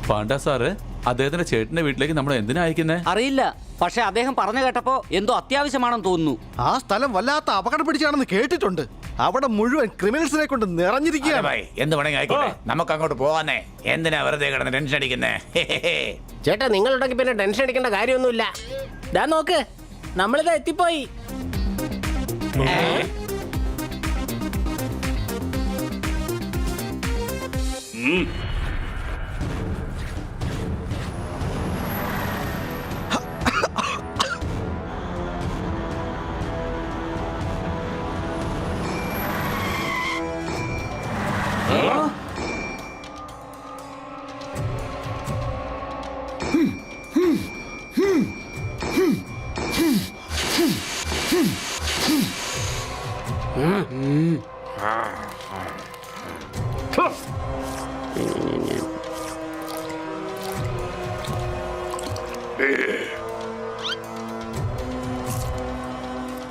Panda sir അദ്ദേഹത്തിന്റെ ചേട്ടന്റെ വീട്ടിലേക്ക് നമ്മൾ എന്തിനാ അയക്കുന്നേ? അറിയില്ല, പക്ഷെ അദ്ദേഹം പറഞ്ഞു കേട്ടപ്പോ എന്തോ അത്യാവശ്യമാണെന്ന് തോന്നുന്നു. ആ സ്ഥലം വല്ലാത്ത അപകടം പിടിച്ചാണെന്ന് കേട്ടിട്ടുണ്ട്. അവിടെ മുഴുവൻ ക്രിമിനൽസിനെ കൊണ്ട് നിറഞ്ഞിരിക്കുകയാണ്. എന്ത് വേണമെങ്കിൽ ആയിക്കോട്ടെ, നമുക്ക് അങ്ങോട്ട് പോവാന്നേ. എന്തിനാ വെറുതെ കിടന്ന് ടെൻഷൻ അടിക്കുന്നേ? ചേട്ടാ, നിങ്ങളുണ്ടെങ്കിൽ പിന്നെ ടെൻഷൻ അടിക്കേണ്ട കാര്യമൊന്നുമില്ല. ദാ നോക്ക്, നമ്മളിതാ എത്തിപ്പോയി.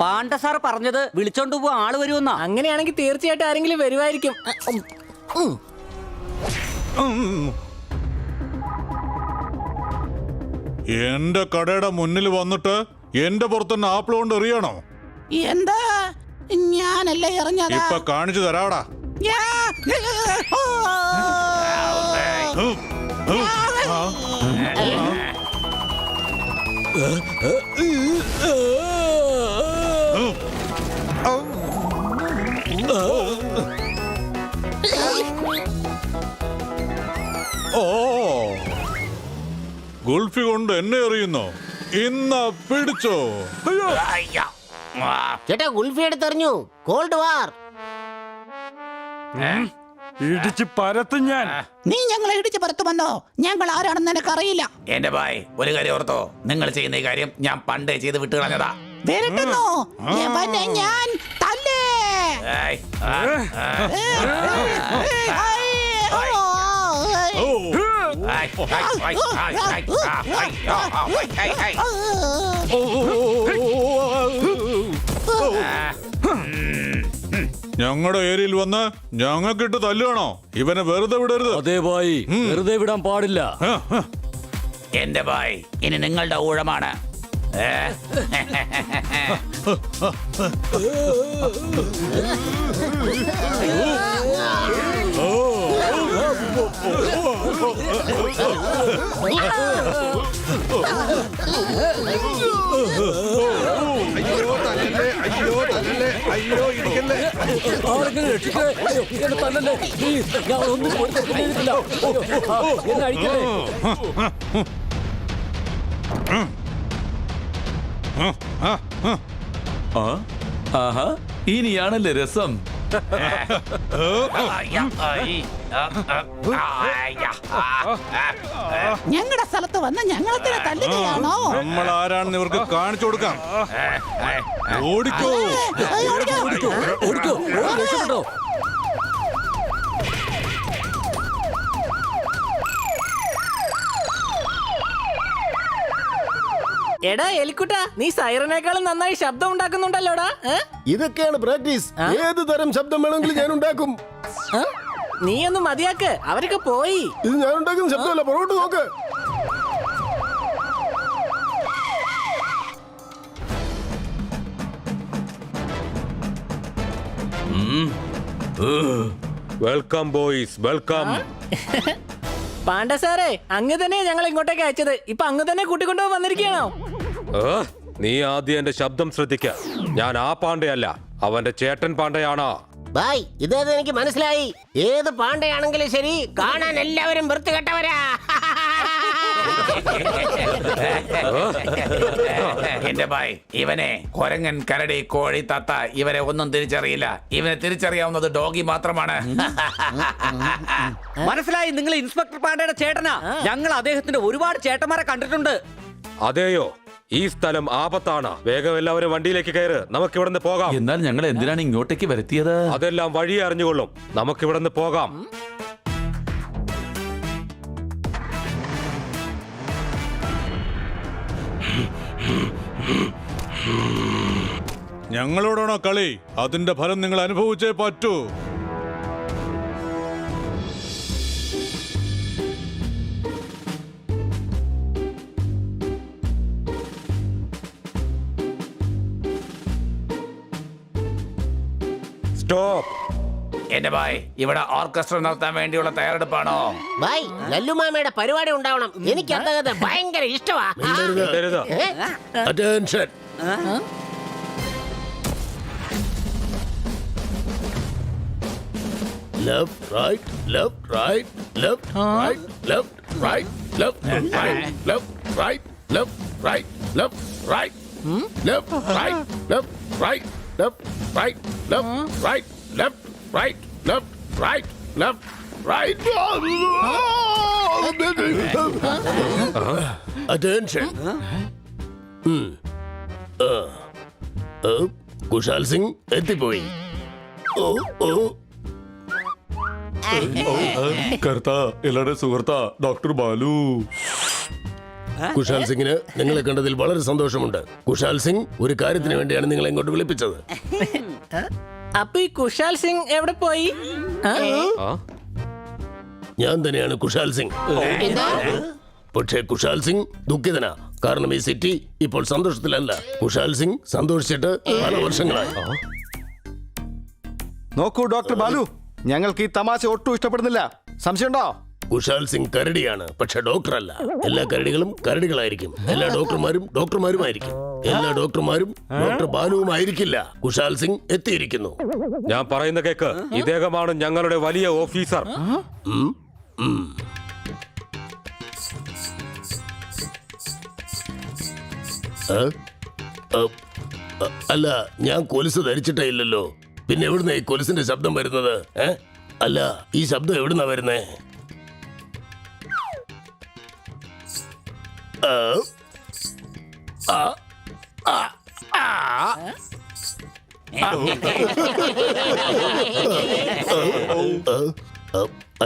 പാണ്ഡ സാർ പറഞ്ഞത് വിളിച്ചോണ്ട് പോവാ ആള് വരുമെന്നാ. അങ്ങനെയാണെങ്കിൽ തീർച്ചയായിട്ടും ആരെങ്കിലും വരുമായിരിക്കും. എന്റെ കടയുടെ മുന്നിൽ വന്നിട്ട് എന്റെ പുറത്തുനിന്ന് ആപ്പിൾ കൊണ്ട് എറിയണോ? എന്താ? ഞാനല്ലേ എറിഞ്ഞത്. ഇപ്പൊ കാണിച്ചു തരാടാ. ഓ, ഗുൾഫി കൊണ്ട് എന്നെ എറിയുന്നോ? ഇന്ന പിടിച്ചോ. ചേട്ടാ, ഗുൾഫി എടുത്തെറിഞ്ഞു. കോൾഡ് വാർ. ഇടിച്ച് പരത്തും ഞാൻ. നീ ഞങ്ങളെ ഇടിച്ച് പരത്തുമെന്നോ? ഞങ്ങൾ ആരാണെന്ന് എനിക്കറിയില്ല. എന്റെ ഭായ്, ഒരു കാര്യം ഓർത്തോ, നിങ്ങൾ ചെയ്യുന്ന ഈ കാര്യം ഞാൻ പണ്ടേ ചെയ്ത് വിട്ടു കളഞ്ഞതാ. വരട്ടുന്നു യവനെ ഞാൻ തല്ലേ. ഏയ്, ഞങ്ങളുടെ ഏരിയയിൽ വന്ന് ഞങ്ങൾക്കിട്ട് തല്ലുകയാണോ? ഇവനെ വെറുതെ വിടരുത്. അതേ ഭായി, വെറുതെ വിടാൻ പാടില്ല. എന്റെ ഭായ്, ഇനി നിങ്ങളുടെ ഊഴമാണ്. ആരെങ്കിലും രക്ഷിക്കേ. എന്നെ തല്ലല്ലേ പ്ലീസ്. ഞാൻ ഒന്നും ചെയ്തിട്ടില്ല. എന്നെ അഴിക്കല്ലേ. ആഹാ, ഇനിയാണല്ലേ രസം. ഞങ്ങളുടെ സ്ഥലത്ത് വന്ന് ഞങ്ങളെ തല്ലുകയാണോ? നമ്മൾ ആരാണെന്ന് ഇവർക്ക് കാണിച്ചു കൊടുക്കാം. ഓടിക്കോ. ഓടിക്കോ, രക്ഷപ്പെട്ടോ. എടാ എലിക്കുട്ട, നീ സൈറനേക്കാളും നന്നായി ശബ്ദം ഉണ്ടാക്കുന്നുണ്ടല്ലോടാ. ഇതൊക്കെയാണ് പ്രാക്ടീസ്. ഏത് തരം ശബ്ദം വേണമെങ്കിലും ഞാൻ ഉണ്ടാക്കും. നീ ഒന്ന് മതിയാക്ക്, അവരൊക്കെ പോയി. ഇത് ഞാൻ ഉണ്ടാക്കുന്ന ശബ്ദമല്ല. പുറകോട്ട് നോക്ക്. Welcome boys, welcome. പാണ്ഡ സാറേ, അങ്ങ് തന്നെ ഞങ്ങൾ ഇങ്ങോട്ടേക്ക് അയച്ചത്. ഇപ്പൊ അങ്ങ് തന്നെ കൂട്ടിക്കൊണ്ടു വന്നിരിക്കണോ? നീ ആദ്യം എന്റെ ശബ്ദം ശ്രദ്ധിക്ക. ഞാൻ ആ പാണ്ഡയല്ല, അവന്റെ ചേട്ടൻ പാണ്ഡയാണ്. ബായ്, ഇതേത് എനിക്ക് മനസ്സിലായി. ഏത് പാണ്ഡയാണെങ്കിലും ശരി, കാണാൻ എല്ലാവരും വൃത്തികെട്ടവരാ. എന്റെ ഭായ്, ഇവനെ കൊരങ്ങൻ, കരടി, കോഴി, തത്ത ഇവരെ ഒന്നും തിരിച്ചറിയില്ല. ഇവനെ തിരിച്ചറിയാവുന്നത് ഡോഗി മാത്രമാണ്. മനസ്സിലായി, നിങ്ങൾ ഇൻസ്പെക്ടർ പാണ്ഡയുടെ ചേട്ടനാ. ഞങ്ങൾ അദ്ദേഹത്തിന്റെ ഒരുപാട് ചേട്ടന്മാരെ കണ്ടിട്ടുണ്ട്. അതെയോ? ഈ സ്ഥലം ആപത്താണ്. വേഗം എല്ലാവരും വണ്ടിയിലേക്ക് കയറ്. നമുക്ക് ഇവിടുന്ന് പോകാം. എന്നാൽ ഞങ്ങൾ എന്തിനാണ് ഇങ്ങോട്ടേക്ക് വരുത്തിയത്? അതെല്ലാം വഴി അറിഞ്ഞുകൊള്ളും. നമുക്ക് ഇവിടുന്ന് പോകാം. ഞങ്ങളോടാണോ കളി? അതിന്റെ ഫലം നിങ്ങൾ അനുഭവിച്ചേ പറ്റൂ. സ്റ്റോപ്പ്. എന്റെ ഭായ് ഇവിടെ ഓർക്കസ്ട്ര നടത്താൻ വേണ്ടിയുള്ള തയ്യാറെടുപ്പാണോ? ബൈ ലല്ലുമാമയുടെ പരിപാടി ഉണ്ടാവണം. എനിക്ക് അദ്ദേഹത്തെ ഭയങ്കര ഇഷ്ടമാ. മിണ്ടരുത്. Attention. Left right left right left right left right left right left right left right left right left right left right left right left right left right left right left right. Attention. Kushal Singh എത്തിപ്പോയി. ഓ ഓ കർത്താ എല്ലാരുടെ സുഹൃത്താ doctor Balu. Kusal സിംഗിന് നിങ്ങളെ കണ്ടതിൽ വളരെ സന്തോഷമുണ്ട്. കുശാൽ സിംഗ് ഒരു കാര്യത്തിന് വേണ്ടിയാണ് നിങ്ങളെ ഇങ്ങോട്ട് വിളിപ്പിച്ചത്. അപ്പൊ ഈ കുശാൽ സിംഗ് എവിടെ പോയി? ആ? ഞാൻ തന്നെയാണ് കുശാൽ സിംഗ്. പക്ഷേ കുശാൽ സിംഗ് ദുഃഖിതനാ. കാരണം ഈ സിറ്റി ഇപ്പോൾ സന്തോഷത്തിലല്ല. കുശാൽ സിംഗ് സന്തോഷിച്ചിട്ട് പല വർഷങ്ങളായി. നോക്കൂ ഡോക്ടർ ബാലു, ഞങ്ങൾക്ക് ഈ തമാശ ഒട്ടും ഇഷ്ടപ്പെടുന്നില്ല. സംശയമുണ്ടോ? കുശാൽ സിംഗ് കരടിയാണ്, പക്ഷെ ഡോക്ടറല്ല. എല്ലാ കരടികളും കരടികളായിരിക്കും. എല്ലാ ഡോക്ടർമാരും ഡോക്ടർമാരുമായിരിക്കും. എല്ലാ ഡോക്ടർമാരും ഡോക്ടർ ബാലുവുമായിരിക്കില്ല. കുശാൽ സിംഗ് എത്തിയിരിക്കുന്നു. ഞാൻ പറയുന്ന കേക്ക്. ഇദ്ദേഹമാണ് ഞങ്ങളുടെ വലിയ ഓഫീസർ. അല്ല, ഞാൻ കൊലുസ് ധരിച്ചിട്ടേ ഇല്ലല്ലോ. പിന്നെ എവിടുന്ന ഈ കൊലുസിന്റെ ശബ്ദം വരുന്നത്? അല്ല, ഈ ശബ്ദം എവിടുന്നാ വരുന്നേ?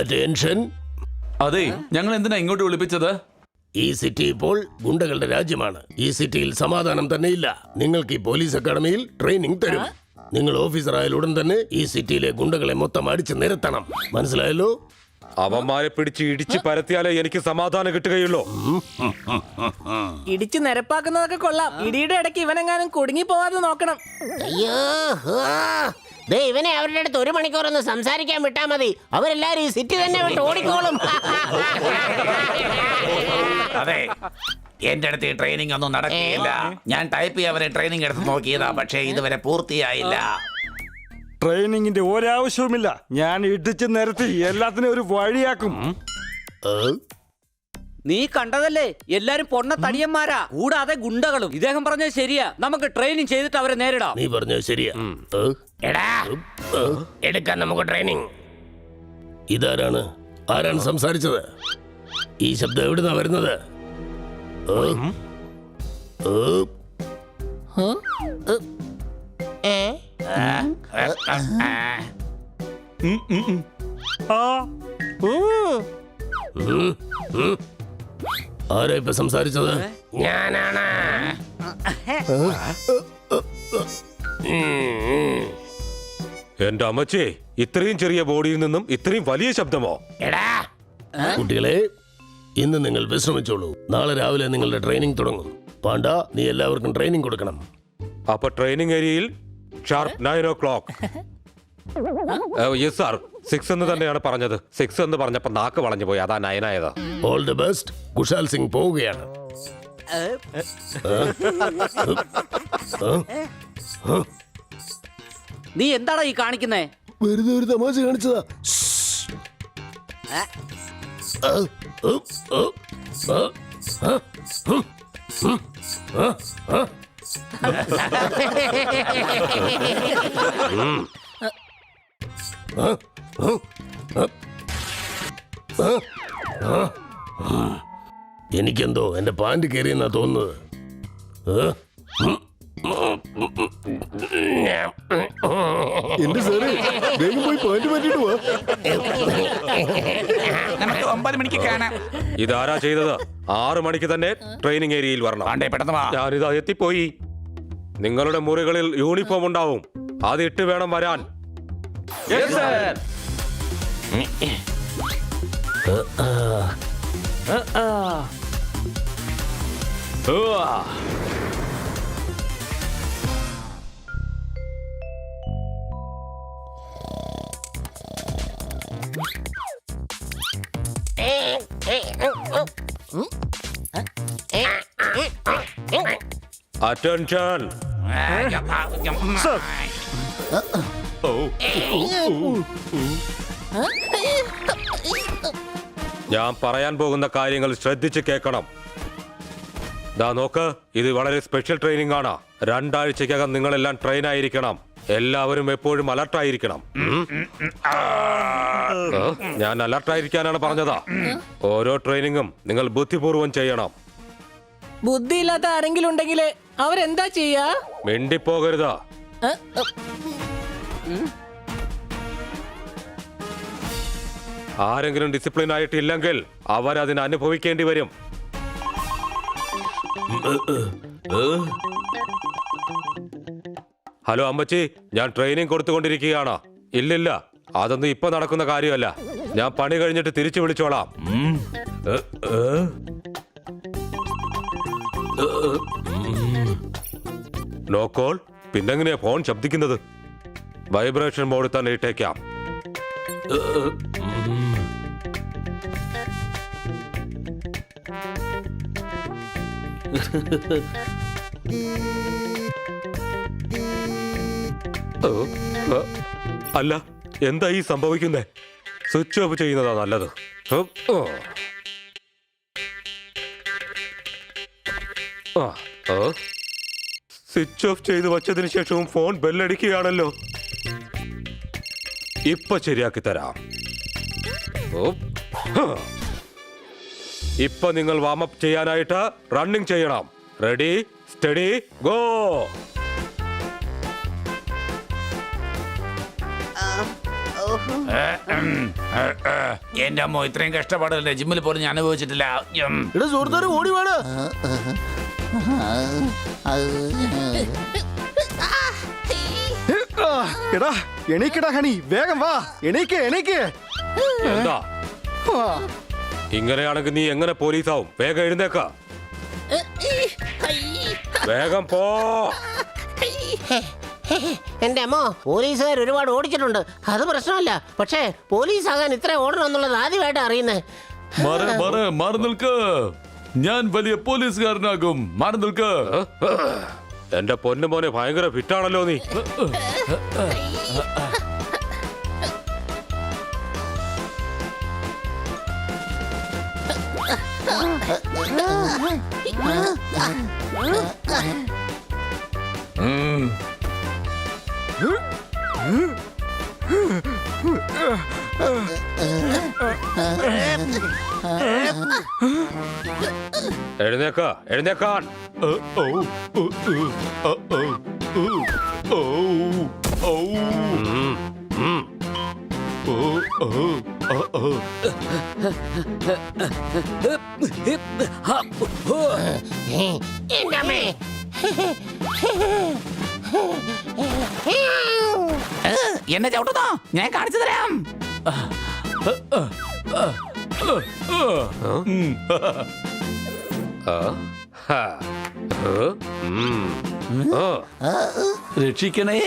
അറ്റൻഷൻ. അതെ, ഞങ്ങൾ എന്തിനാ ഇങ്ങോട്ട് വിളിപ്പിച്ചത്? ഈ സിറ്റി ഇപ്പോൾ ഗുണ്ടകളുടെ രാജ്യമാണ്. ഈ സിറ്റിയിൽ സമാധാനം തന്നെ ഇല്ല. നിങ്ങൾക്ക് ഈ പോലീസ് അക്കാഡമിയിൽ ട്രെയിനിങ് തരും. നിങ്ങൾ ഓഫീസർ ആയാൽ ഉടൻ തന്നെ ഈ സിറ്റിയിലെ ഗുണ്ടകളെ മൊത്തം അടിച്ച് നിരത്തണം. മനസ്സിലായല്ലോ? അവന്മാരെ പിടിച്ച് ഇടിച്ച് പരത്തിയാലേ എനിക്ക് സമാധാനം കിട്ടുകയുള്ളൂ. ഇടിച്ച് നിരപ്പാക്കുന്നതൊക്കെ കൊള്ളാം. ഇടിയുടെ ഇടയ്ക്ക് ഇവനെങ്ങാനും കുടുങ്ങി പോവാതെ നോക്കണം. അയ്യോ ദേ ഇവനെ അവരുടെ അടുത്ത് 1 മണിക്കൂർ ഒന്ന് സംസാരിക്കാൻ വിട്ടാ മതി. അവരെല്ലാരും ഈ സിറ്റി തന്നെ വിട്ട് ഓടിക്കോളും. അതെ, എന്റെ അടുത്ത് ഈ ട്രെയിനിങ് ഒന്നും നടക്കുകയില്ല. ഞാൻ ടൈപ്പ് ചെയ്യാൻ ട്രെയിനിങ് എടുത്ത് നോക്കിയതാ, പക്ഷേ ഇതുവരെ പൂർത്തിയായില്ല. ട്രെയിനിങ്ങിന്റെ ഒരാവശ്യവുമില്ല. ഞാൻ ഇടിച്ച് നിരത്തി എല്ലാത്തിനും ഒരു വഴിയാക്കും. നീ കണ്ടതല്ലേ, എല്ലാരും പൊണ്ണ തടിയന്മാരാ, കൂടാതെ ഗുണ്ടകളും. ഇദ്ദേഹം പറഞ്ഞത് ശരിയാ. നമുക്ക് ട്രെയിനിങ് ചെയ്തിട്ട് അവരെ നേരിടാം. നീ പറഞ്ഞത് ശരിയാ. എടാ എടുക്കാൻ നമുക്ക് ട്രെയിനിങ്. ഇതാരാണ്? ആരാണ് സംസാരിച്ചത്? ഈ ശബ്ദം എവിടുന്നാ വരുന്നത്? ആരാ ഇപ്പൊ സംസാരിച്ചത്? ഞാനാണ്. എന്റെ അമ്മച്ചേ, ഇത്രയും ചെറിയ ബോഡിയിൽ നിന്നും ഇത്രയും വലിയ ശബ്ദമോ? എടാ കുട്ടികളെ, ഇന്ന് നിങ്ങൾ വിശ്രമിച്ചോളൂ. നാളെ രാവിലെ നിങ്ങളുടെ ട്രെയിനിങ് തുടങ്ങും. പാണ്ഡ, നീ എല്ലാവർക്കും ട്രെയിനിങ് കൊടുക്കണം. അപ്പൊ ട്രെയിനിങ് ഏരിയയിൽ ഷാർപ്പ് 9 o'clock. Yes sir. 6 എന്ന് തന്നെയാണ് പറഞ്ഞത്. 6 എന്ന് പറഞ്ഞപ്പോ നാക്ക് വളഞ്ഞു പോയി, അതാ 9 ആയത്. All the best. Kushal Singh പോവുകയാണ്. നീ എന്താടാ ഈ കാണിക്കുന്നേ? വെറുതെ ഒരു തമാശ കാണിച്ചതാ. എനിക്കെന്തോ എന്റെ പാന്റ് കയറിയെന്നാ തോന്നുന്നത്. എന്റെ സാറേ, വേഗം പോയി പാന്റ് മാറ്റിട്ട് വാ. നമുക്ക് 9 മണിക്ക് കാണാം. ഇതാരാ ചെയ്തത്? 6 മണിക്ക് തന്നെ ട്രെയിനിങ് ഏരിയയിൽ വരണം. പാണ്ഡേ, പെട്ടെന്ന് വാ. ഞാനിതാ എത്തിപ്പോയി. നിങ്ങളുടെ മുറികളിൽ യൂണിഫോം ഉണ്ടാവും. അത് ഇട്ട് വേണം വരാൻ. അറ്റൻഷൻ. ഞാൻ പറയാൻ പോകുന്ന കാര്യങ്ങൾ ശ്രദ്ധിച്ച് കേൾക്കണം. ദാ നോക്ക്, ഇത് വളരെ സ്പെഷ്യൽ ട്രെയിനിങ് ആണ്. 2 ആഴ്ചക്കകം നിങ്ങളെല്ലാം ട്രെയിൻ ആയിരിക്കണം. എല്ലാവരും എപ്പോഴും അലർട്ടായിരിക്കണം. ഞാൻ അലർട്ടായിരിക്കാനാണ് പറഞ്ഞതാ. ഓരോ ട്രെയിനിങ്ങും നിങ്ങൾ ബുദ്ധിപൂർവം ചെയ്യണം. ബുദ്ധിയില്ലാത്ത ആരെങ്കിലും ഉണ്ടെങ്കിൽ അവരെന്താ ചെയ്യാ? മിണ്ടിപ്പോകരുതാ. ആരെങ്കിലും ഡിസിപ്ലിൻ ആയിട്ടില്ലെങ്കിൽ അവരതിന് അനുഭവിക്കേണ്ടി വരും. ഹലോ അമ്മച്ചി, ഞാൻ ട്രെയിനിങ് കൊടുത്തുകൊണ്ടിരിക്കുകയാണ്. ഇല്ലില്ല, അതൊന്നും ഇപ്പൊ നടക്കുന്ന കാര്യമല്ല. ഞാൻ പണി കഴിഞ്ഞിട്ട് തിരിച്ചു വിളിച്ചോളാം. No call. പിന്നെങ്ങനെയാ ഫോൺ ശബ്ദിക്കുന്നത്? വൈബ്രേഷൻ മോഡിൽ തന്നെ ഇട്ടേക്കാം. അല്ല, എന്താ ഈ സംഭവിക്കുന്നേ? സ്വിച്ച് ഓഫ് ചെയ്യുന്നതാ നല്ലത്. സ്വിച്ച് ഓഫ് ചെയ്ത് വച്ചതിന് ശേഷവും ഫോൺ ബെല്ലടിക്കുകയാണല്ലോ. ഇപ്പൊ ശരിയാക്കി തരാം. ഇപ്പൊ നിങ്ങൾ വാമപ്പ് ചെയ്യാനായിട്ട് റണ്ണിങ് ചെയ്യണം. Ready, study, go. എന്റെ അമ്മ, ഇത്രയും കഷ്ടപ്പാടല്ലേ ജിമ്മിൽ പോലും ഞാൻ അനുഭവിച്ചിട്ടില്ല. ഇവിടെ സുഹൃത്തുക്കൾ ഓടി വേണ. എടാ എണീക്കടാ ഹണി, വേഗം വാ, എണീക്ക് എണീക്ക്. എന്താ ഇങ്ങനെയാണെങ്കിൽ നീ എങ്ങനെ പോലീസാവും? വേഗം എഴുന്നേക്ക, വേഗം പോ. എന്റെ അമ്മോ, പോലീസുകാർ ഒരുപാട് ഓടിച്ചിട്ടുണ്ട്, അത് പ്രശ്നമല്ല. പക്ഷേ പോലീസ് ആകാൻ ഇത്ര ഓടണമെന്നുള്ളത് ആദ്യമായിട്ട് അറിയുന്നേ. മാറി നിൽക്ക്, ഞാൻ വലിയ പോലീസുകാരനാകും. മാറി നിൽക്ക്. എന്റെ പൊന്നു മോനെ, ഭയങ്കര ഫിറ്റാണല്ലോ നീ. എഴുന്നേക്ക, എഴുന്നേക്കാൻ. എന്റെ അമ്മേ, എന്നെ ചവിട്ടുന്നോ? ഞാൻ കാണിച്ചു തരാം. രക്ഷിക്കണേ.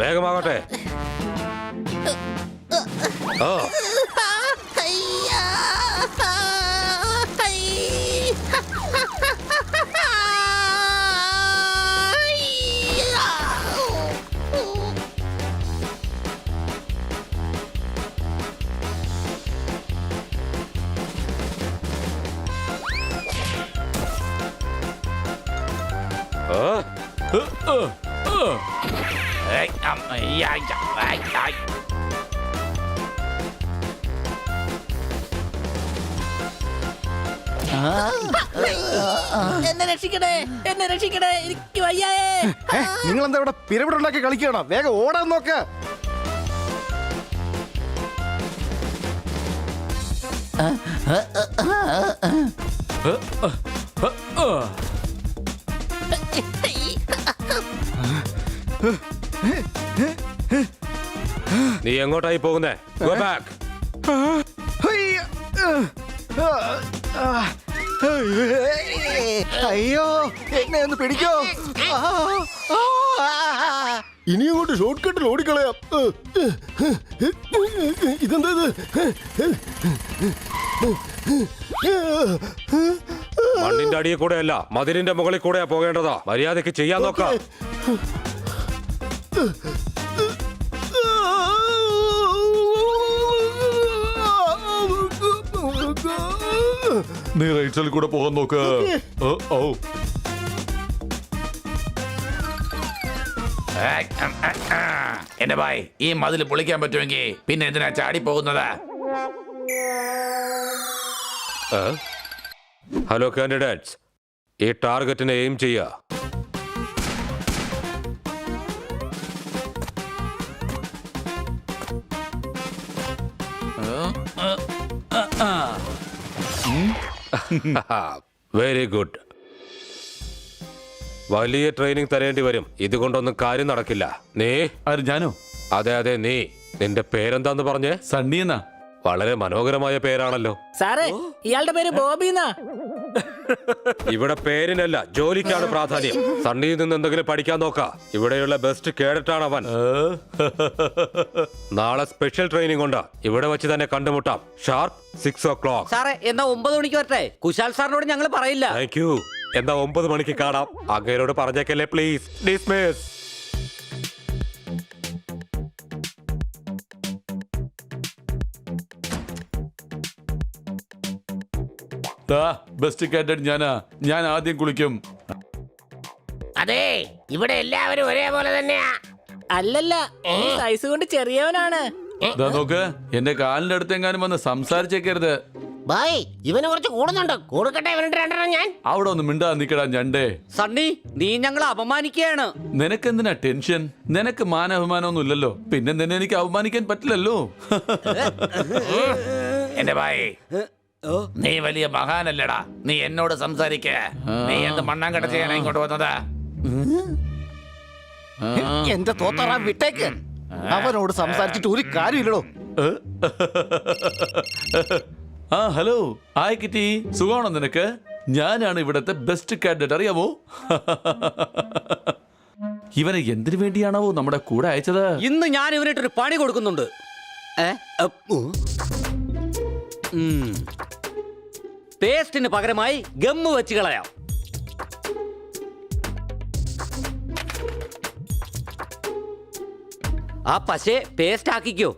വേഗമാകട്ടെ. എന്നെ രക്ഷിക്കണേ, എന്നെ രക്ഷിക്കണേ, എനിക്ക് വയ്യേ. നിങ്ങൾ എന്താ ഇവിടെ പിരമിഡ് ഉണ്ടാക്കി കളിക്കുകയാണോ? വേഗം ഓടാൻ നോക്ക്. നീ എങ്ങോട്ടായി പോകുന്നേ? Go back. അയ്യോ, എന്നെ ഒന്ന് പിടിക്കോ. ഇനി അങ്ങോട്ട് ഷോർട്ട് കട്ടിൽ ഓടിക്കളയാം. ഇതെന്താ ഇത്? മണ്ണിന്റെ അടിയിൽ കൂടെ അല്ല, മതിലിന്റെ മുകളിൽ കൂടെയാ പോകേണ്ടതാ. മര്യാദക്ക് ചെയ്യാൻ നോക്കാം. നീ റൈറ്റ് സൈഡിൽ കൂടെ പോകാൻ നോക്ക്. ഓ എന്റെ ഭായ്, ഈ മതിൽ പൊളിക്കാൻ പറ്റുമെങ്കിൽ പിന്നെ എന്തിനാ ചാടി പോകുന്നത്? ഹലോ കാൻഡിഡേറ്റ്സ്, ഈ ടാർഗറ്റിനെ എയിം ചെയ്യുക. Very good. വലിയ ട്രെയിനിങ് തരേണ്ടി വരും. ഇതുകൊണ്ടൊന്നും കാര്യം നടക്കില്ല. നീ ആര്? ഞാനോ? അതെ നീ. നിന്റെ പേരെന്താന്ന് പറഞ്ഞേ? സണ്ണി എന്നാ. വളരെ മനോഹരമായ പേരാണല്ലോ. സാറേ, ഇയാളുടെ പേര് ബോബി എന്നാ. ഇവിടെ പേരിനല്ല, ജോലിക്കാണ് പ്രാധാന്യം. സണ്ണിയിൽ നിന്ന് എന്തെങ്കിലും പഠിക്കാൻ നോക്കാം. ഇവിടെയുള്ള ബെസ്റ്റ് കേഡറ്റാണ് അവൻ. നാളെ സ്പെഷ്യൽ ട്രെയിനിങ് ഉണ്ട്. ഇവിടെ വെച്ച് തന്നെ കണ്ടുമുട്ടാം. Sharp 6 o'clock. സാറേ, എന്നാ 9 മണിക്ക് വരട്ടെ. കുശാൽ സാറിനോട് ഞങ്ങൾ പറയില്ല. Thank you. എന്നാ 9 മണിക്ക് കാണാം. അങ്ങേരോട് പറഞ്ഞേക്കല്ലേ പ്ലീസ്. ഡിസ്മിസ്. ബെസ്റ്റ് കാൻഡിഡേറ്റ് ഞാനാ. ഞാൻ ആദ്യം കുളിക്കും. അതെ, ഇവിടെ എല്ലാവരും ഒരേപോലെ തന്നെയാ. അല്ലല്ല, ഈ സൈസ് കൊണ്ട് ചെറിയവനാണ്. ദാ നോക്ക്, എന്റെ കാലിന്റെ അടുത്തെങ്ങാനും വന്ന് സംസാരിച്ചേക്കരുത്. ബായ്, ഇവന് കുറച്ച് കൂടുന്നുണ്ട്. കൊടുക്കട്ടെ ഇവനുണ്ട് 2 ഞാൻ. അവിടെ ഒന്ന് മിണ്ടാ നിക്കടാ ഞണ്ടേ. സണ്ണി, നീ ഞങ്ങളെ അപമാനിക്കുകയാണ്. നിനക്കെന്തിനാ ടെൻഷൻ? നിനക്ക് മാനാഭിമാനമൊന്നും ഇല്ലല്ലോ. പിന്നെ നിന്നെ എനിക്ക് അവമാനിക്കാൻ പറ്റില്ലല്ലോ. എന്റെ ഭായ്, നീ വലിയ മഹാനല്ലടാ. നീ എന്നോട് സംസാരിക്ക. നീ എന്ത് മണ്ണാങ്കട്ട ചെയ്യാനാ ഇങ്ങോട്ട് വന്നത്? എന്റെ തോത്തറ വിട്ടേക്ക്. അവനോട് സംസാരിച്ചിട്ട് ഒരു കാര്യമില്ലടോ. Hello, hi kitty. സുഖമാണോ നിനക്ക്? ഞാനാണ് ഇവിടത്തെ ബെസ്റ്റ് കാൻഡിഡേറ്റ്, അറിയാമോ? ഇവനെ എന്തിനു വേണ്ടിയാണോ നമ്മുടെ കൂടെ അയച്ചത്? ഇന്ന് ഞാൻ ഇവനിട്ടൊരു പണി കൊടുക്കുന്നുണ്ട്. പേസ്റ്റിന് പകരമായി ഗമ്മ് വെച്ച് കളയാം. ആ പശയെ പേസ്റ്റ് ആക്കിക്കോ.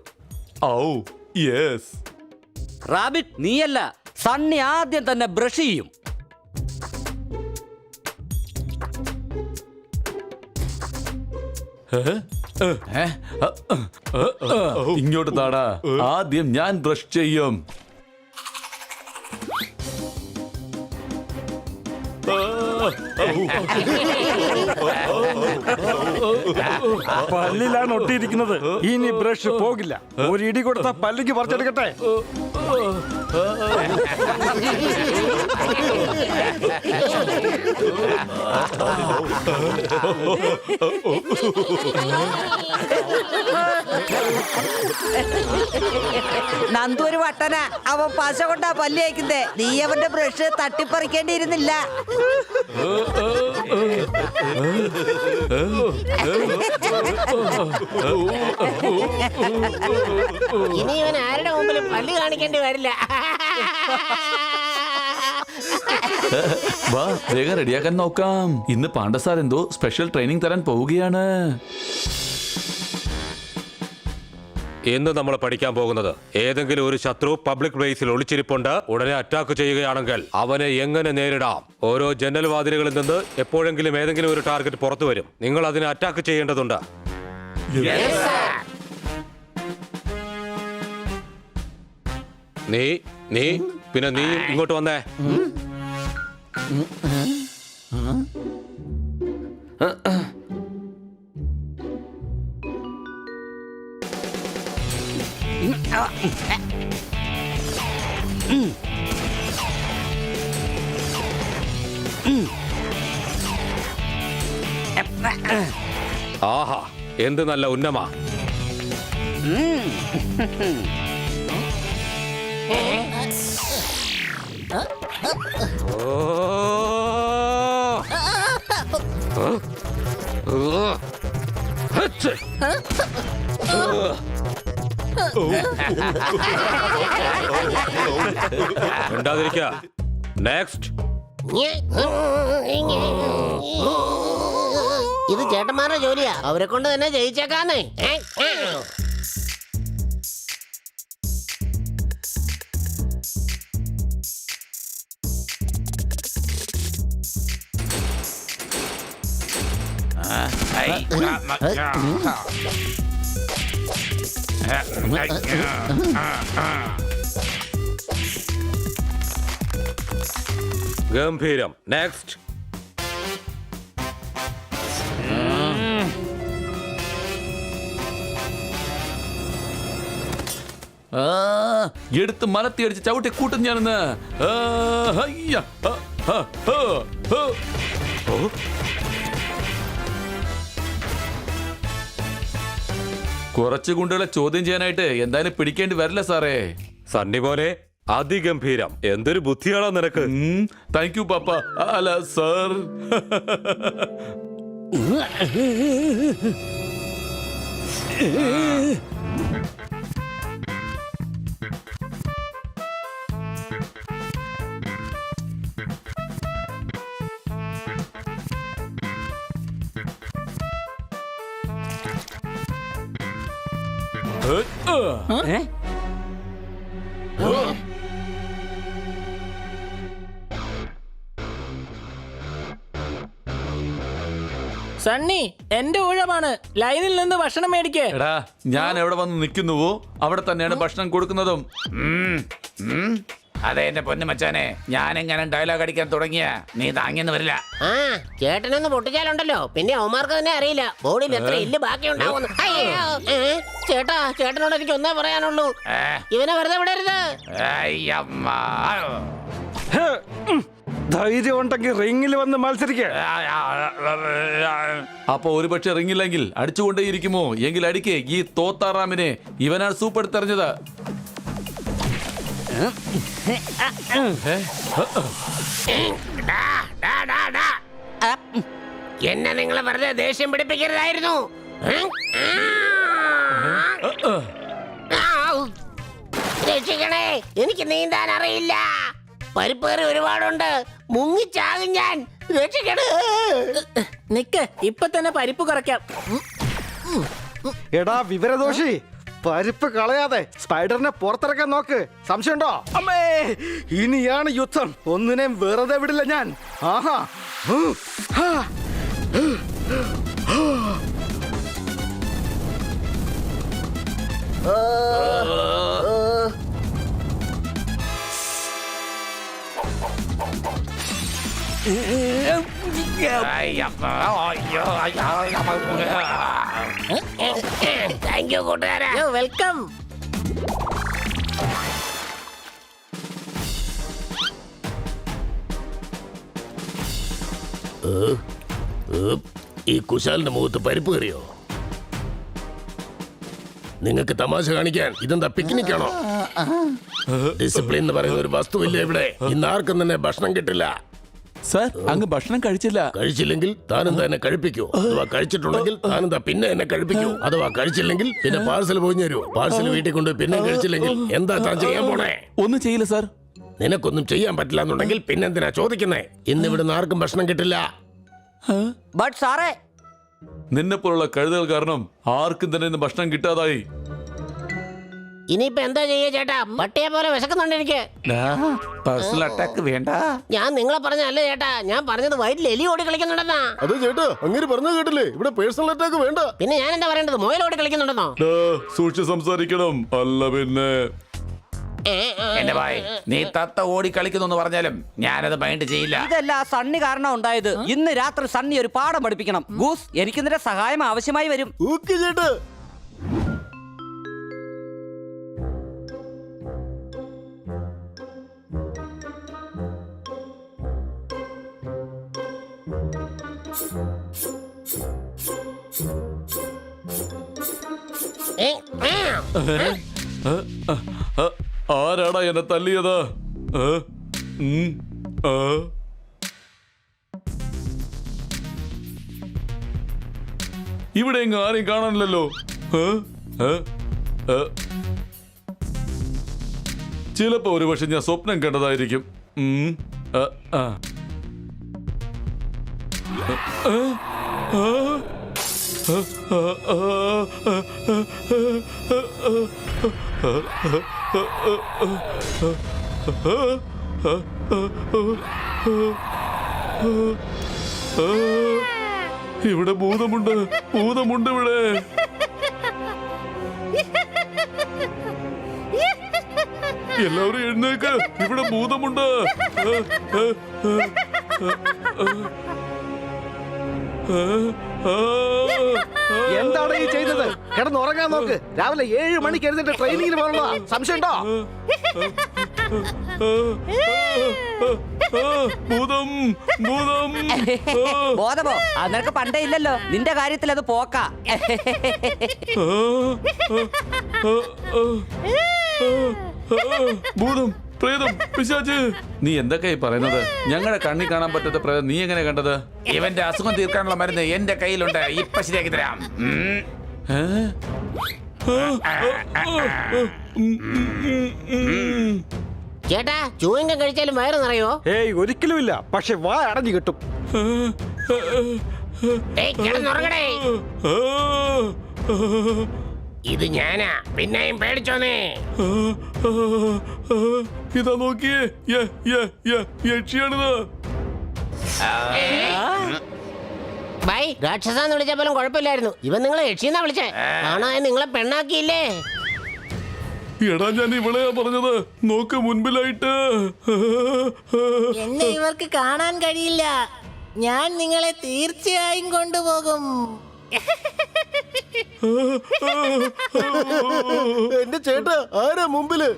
ഔ യെസ്. റാബിറ്റ്, നീയല്ല, സണ്ണി ആദ്യം തന്നെ ബ്രഷ് ചെയ്യും. ഇങ്ങോട്ട് താടാ. ആദ്യം ഞാൻ ബ്രഷ് ചെയ്യും. പല്ലിലാണ് ഒട്ടിയിരിക്കുന്നത്. ഇനി ബ്രഷ് പോകില്ല. ഒരു ഇടി കൊടുത്ത പല്ലിക്ക് പറിച്ചെടുക്കട്ടെ. നന്ദു ഒരു വട്ടന. അവൻ പശ കൊണ്ടാ പല്ല് കഴിക്കുന്നേ. നീ അവന്റെ ബ്രഷ് തട്ടിപ്പറിക്കേണ്ടിയിരുന്നില്ല. ഇനി ഇവൻ ആരുടെ മുമ്പിൽ പല്ല് കാണിക്കേണ്ടി വരില്ല. വാ, വേഗം റെഡിയാക്കാൻ നോക്കാം. ഇന്ന് പാണ്ഡസാർ എന്തോ സ്പെഷ്യൽ ട്രെയിനിങ് തരാൻ പോവുകയാണ്. ഇന്ന് നമ്മൾ പഠിക്കാൻ പോകുന്നത്, ഏതെങ്കിലും ഒരു ശത്രു പബ്ലിക് പ്ലേസിൽ ഒളിച്ചിരിപ്പുണ്ട്. ഉടനെ അറ്റാക്ക് ചെയ്യുകയാണെങ്കിൽ അവനെ എങ്ങനെ നേരിടാം. ഓരോ ജനൽ വാതിലുകളിൽ നിന്ന് എപ്പോഴെങ്കിലും ഏതെങ്കിലും ഒരു ടാർഗറ്റ് പുറത്തു വരും. നിങ്ങൾ അതിനെ അറ്റാക്ക് ചെയ്യേണ്ടതുണ്ട്. നീ പിന്നെ നീ ഇങ്ങോട്ട് വന്നേ. ആഹാ, എന്ത് നല്ല ഉന്നമാ. ഉണ്ടാതിരിക്കുക. നെക്സ്റ്റ്. ഇത് ചേട്ടന്മാരുടെ ജോലിയാ, അവരെ കൊണ്ട് തന്നെ ജയിച്ചേക്കാന്നേ. ഗംഭീരം. നെക്സ്റ്റ്. എടുത്ത് മലത്തി അടിച്ച് ചവിട്ടി കൂട്ടും ഞാനെന്ന്. കുറച്ച് ഗുണ്ടകളെ ചോദ്യം ചെയ്യാനായിട്ട് എന്തായാലും പിടിക്കേണ്ടി വരില്ല സാറേ. സണ്ണി പോലെ അതിഗംഭീരം. എന്തൊരു ബുദ്ധിയാണോ നിനക്ക്. താങ്ക് യു പാപ്പ. അല്ല സാർ. സണ്ണി, എന്റെ ഊഴമാണ്. ലൈനിൽ നിന്ന് ഭക്ഷണം മേടിക്കേ. എടാ, ഞാൻ എവിടെ വന്ന് നിൽക്കുന്നുവോ അവിടെ തന്നെയാണ് ഭക്ഷണം കൊടുക്കുന്നതും. അതെ എന്റെ പൊന്നു മച്ചാനെ, ഞാൻ എങ്ങനെ ഡയലോഗ് അടിക്കാൻ തുടങ്ങിയ നീ താങ്ങിന്ന് വരില്ല. ആ ചേട്ടനൊന്ന് പൊട്ടിച്ചാലുണ്ടല്ലോ പിന്നെ അവന്മാർക്ക് തന്നെ അറിയില്ല ബോഡിയിൽ എത്ര ഇല്ല് ബാക്കി ഉണ്ടാവുന്നു. ചേട്ടാ, ചേട്ടനോട് എനിക്ക് ഒന്നേ പറയാനുള്ളൂ, ഇവനെ വെറുതെ വിടരുത്. ധൈര്യം ഉണ്ടെങ്കിൽ റിങ്ങിൽ വന്ന് മത്സരിക്കേ. അപ്പൊ ഒരുപക്ഷെ ഇറങ്ങില്ലെങ്കിൽ അടിച്ചുകൊണ്ടേയിരിക്കുമോ? എങ്കിൽ അടിക്കേ ഈ തോത്താറാമിനെ. ഇവനാണ് സൂപ്പ് എടുത്തെറിഞ്ഞത്. എന്നെ നിങ്ങൾ വെറുതെ ദേഷ്യം പിടിപ്പിക്കരുതായിരുന്നു. രക്ഷിക്കണേ, എനിക്ക് നീന്താൻ അറിയില്ല. പരിപ്പേറി ഒരുപാടുണ്ട്, മുങ്ങിച്ചാകും ഞാൻ. രക്ഷിക്കണേ. നിക്ക്, ഇപ്പൊ തന്നെ പരിപ്പ് കുറയ്ക്കാം. എടാ വിവരദോഷി, പരിപ്പ് കളയാതെ സ്പൈഡറിനെ പുറത്തിറക്കാൻ നോക്ക്. സംശയമുണ്ടോ? അമ്മേ, ഇനിയാണ് യുദ്ധം. ഒന്നിനെയും വെറുതെ വിടില്ല ഞാൻ. ആഹാ. താങ്ക് യു കൂട്ടുകാരാ. വെൽക്കം. ഈ കുശാലിന്റെ മുഖത്ത് പരിപ്പ് കയറിയോ? നിങ്ങൾക്ക് തമാശ കാണിക്കാൻ ഇതെന്താ പിക്നിക് ആണോ? ഡിസിപ്ലിൻ എന്ന് പറയുന്ന ഒരു വസ്തുവില്ല ഇവിടെ. ഇന്ന് ആർക്കും തന്നെ ഭക്ഷണം കിട്ടില്ല. സാർ, അങ്ങ് ഭക്ഷണം കഴിച്ചില്ല. കഴിച്ചില്ലെങ്കിൽ താനും തന്നെ കഴിപ്പിക്കൂ. അഥവാ കഴിച്ചിട്ടുണ്ടെങ്കിൽ താനും പിന്നെ എന്നെ കഴിപ്പിക്കൂ. അഥവാ കഴിച്ചില്ലെങ്കിൽ പിന്നെ പാഴ്സൽ പോയിഞ്ഞു തരൂ. പാഴ്സൽ വീട്ടിൽ കൊണ്ട് പിന്നെ കഴിച്ചില്ലെങ്കിൽ എന്താ താൻ ചെയ്യാൻ പോണേ? ഒന്നും ചെയ്യില്ല സാർ. നിനക്കൊന്നും ചെയ്യാൻ പറ്റില്ല എന്നുണ്ടെങ്കിൽ പിന്നെന്തിനാ ചോദിക്കുന്നേ? ഇന്ന് ഇവിടുന്ന് ആർക്കും ഭക്ഷണം കിട്ടില്ല. ബട്ട് സാറേ, നിന്നെ പോലുള്ള കഴുതകൾ കാരണം ആർക്കും തന്നെ ഇന്ന് ഭക്ഷണം കിട്ടാതായി. ഇനിയിപ്പോ എന്താ ചെയ്യാ ചേട്ടാ? പട്ടിയെ പോലെ വിശക്കുന്നുണ്ട് എനിക്ക്. പേഴ്സണൽ അറ്റാക്ക് വേണ്ട. ഞാൻ നിങ്ങളെ പറഞ്ഞല്ല ചേട്ടാ, ഞാൻ പറഞ്ഞത് വയറ്റിൽ എലി ഓടി കളിക്കുന്നുണ്ടെന്നാ. അത് ചേട്ടാ, അങ്ങനെ പറഞ്ഞു കേട്ടില്ലേ? ഇവിടെ പേഴ്സണൽ അറ്റാക്ക് വേണ്ട. പിന്നെ ഞാൻ എന്താ പറയേണ്ടത്? മുയൽ ഓടി കളിക്കുന്നുണ്ടെന്നോ? സൂക്ഷിച്ച് സംസാരിക്കണം. അല്ല പിന്നെ എന്റെ ഭായ്, നീ തത്ത ഓടി കളിക്കുന്നു പറഞ്ഞാലും ഞാനത് മൈൻഡ് ചെയ്യില്ല. ഇതല്ല സണ്ണി കാരണം ഉണ്ടായത്. ഇന്ന് രാത്രി സണ്ണി ഒരു പാഠം പഠിപ്പിക്കണം. ഗൂസ്, എനിക്കിതിന്റെ സഹായം ആവശ്യമായി വരും. ഓക്കേ ചേട്ടാ. ആരാടാ എന്നെ തല്ലിയത്? ഇവിടെ എങ്ങും ആരെയും കാണാനില്ലല്ലോ. ചിലപ്പോ ഒരുപക്ഷെ ഞാൻ സ്വപ്നം കണ്ടതായിരിക്കും. ഇവിടെ ഭൂതമുണ്ട്, ഭൂതമുണ്ട് ഇവിടെ. എല്ലാവരും എഴുന്നേക്ക്, ഇവിടെ ഭൂതമുണ്ട്. എന്താണ് ഈ ചെയ്തത്? കിടന്നുറങ്ങാൻ നോക്ക്. രാവിലെ 7 മണിക്ക് എഴുന്നിട്ട് ട്രെയിനിങ്ങിന് പോകണോ? സംശയമുണ്ടോ? ഭൂതം, ഭൂതം. ബോധമോ? അത് നിനക്ക് പണ്ടേ ഇല്ലല്ലോ. നിന്റെ കാര്യത്തിൽ അത് പോക്കാ. ഭൂതം, പ്രേതം, പിശാച്. നീ എന്തൊക്കെയായി പറയുന്നത്? ഞങ്ങളുടെ കണ്ണി കാണാൻ പറ്റാത്ത പ്രേതം നീ എങ്ങനെ കണ്ടത്? ഇവന്റെ അസുഖം തീർക്കാനുള്ള മരുന്ന് എന്റെ കയ്യിലുണ്ട്. ഇപ്പൊ ശരിയാക്കി തരാം. ചേട്ടാ, ചൂയിങ്കം കഴിച്ചാലും വയറ് നിറയോ? ഏയ് ഒരിക്കലും ഇല്ല, പക്ഷെ വാ അടഞ്ഞു കിട്ടും. ഏയ്, കിടന്നുറങ്ങടേ. ഇത് ഞാനാ, പിന്നെയും പേടിച്ചോന്നേ. ഇതാ നോക്കിയേ, യക്ഷിയാണിത്. ബൈ, രാക്ഷസാന്ന് വിളിച്ച പോലും കുഴപ്പമില്ലായിരുന്നു. ഇവൻ നിങ്ങളെ യക്ഷിന്നാ വിളിച്ചേ. കാണാൻ നിങ്ങളെ പെണ്ണാക്കിയില്ലേ? എടാ, ഞാൻ ഇവളെയാ പറഞ്ഞത്. നോക്ക്, മുൻപിലായിട്ട്. എന്നെ ഇവർക്ക് കാണാൻ കഴിയില്ല. ഞാൻ നിങ്ങളെ തീർച്ചയായും കൊണ്ടുപോകും. എന്റെ ചേട്ടാ, ആരാ മുമ്പില്?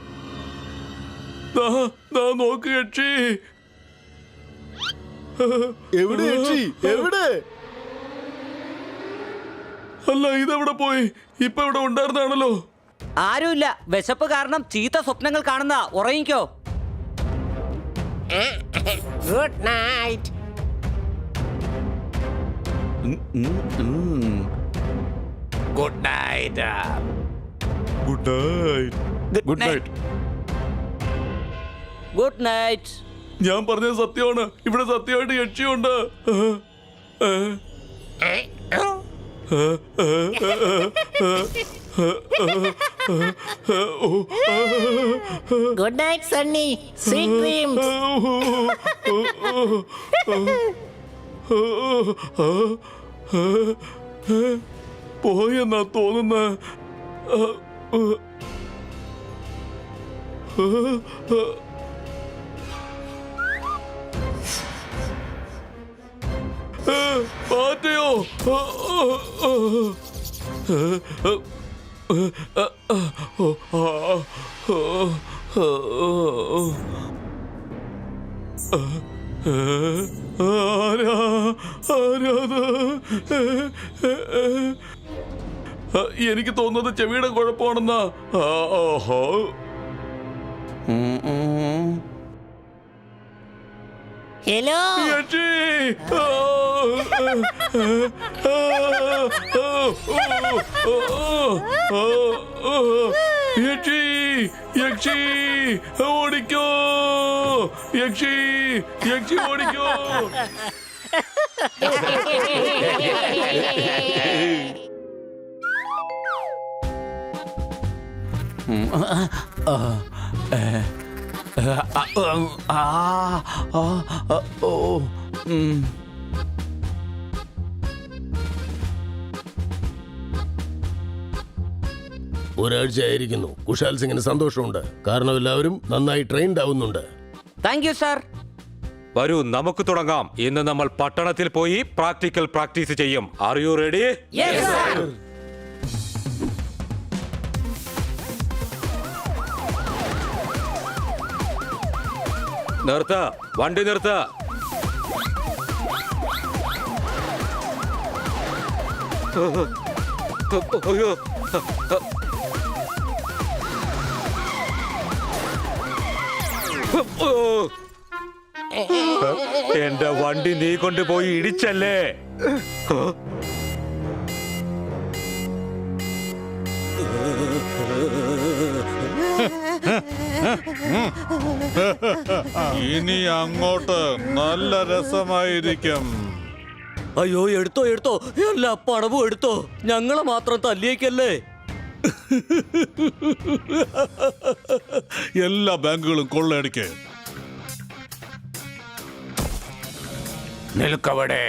നോക്ക് യക്ഷി. എവിടെ യക്ഷി? എവിടെ? അല്ല, ഇതെവിടെ പോയി? ഇപ്പൊ ഇവിടെ ഉണ്ടായിരുന്നാണല്ലോ. ആരുമില്ല. വിശപ്പ് കാരണം ചീത്ത സ്വപ്നങ്ങൾ കാണുന്ന. ഉറങ്ങിക്കോ. Good night. Good night. Good night. Good night. Good night. ഞാൻ പറഞ്ഞത് സത്യമാണ്. ഇവിടെ സത്യമായിട്ട് യക്ഷിയുണ്ട്. Good night Sunny. Sweet dreams. പോയെന്നാ തോന്നുന്ന. പാറ്റയോ? എനിക്ക് തോന്നുന്നത് ചെവിയുടെ കുഴപ്പമാണെന്നാ. ഹലോ. യക്ഷി. യക്ഷി, യക്ഷി ഓടിക്കോ. യക്ഷി, യക്ഷി ഓടിക്കോ. ഒരാഴ്ചയായിരിക്കുന്നു. കുശാൽ സിംഗിന് സന്തോഷമുണ്ട്. കാരണം എല്ലാവരും നന്നായി ട്രെയിൻഡ് ആവുന്നുണ്ട്. Thank you sir. വരൂ, നമുക്ക് തുടങ്ങാം. ഇന്ന് നമ്മൾ പട്ടണത്തിൽ പോയി പ്രാക്ടിക്കൽ പ്രാക്ടീസ് ചെയ്യും. Are you ready? നിർത്ത, വണ്ടി നിർത്ത. അയ്യോ, എന്റെ വണ്ടി നീ കൊണ്ടുപോയി ഇടിച്ചല്ലേ? ഇനി അങ്ങോട്ട് നല്ല രസമായിരിക്കും. അയ്യോ എടുത്തോ എടുത്തോ, എല്ലാ പണവും എടുത്തോ, ഞങ്ങളെ മാത്രം തല്ലിയേക്കല്ലേ. എല്ലാ ബാങ്കുകളും കൊള്ളയടിക്ക്. നിൽക്കവിടെ.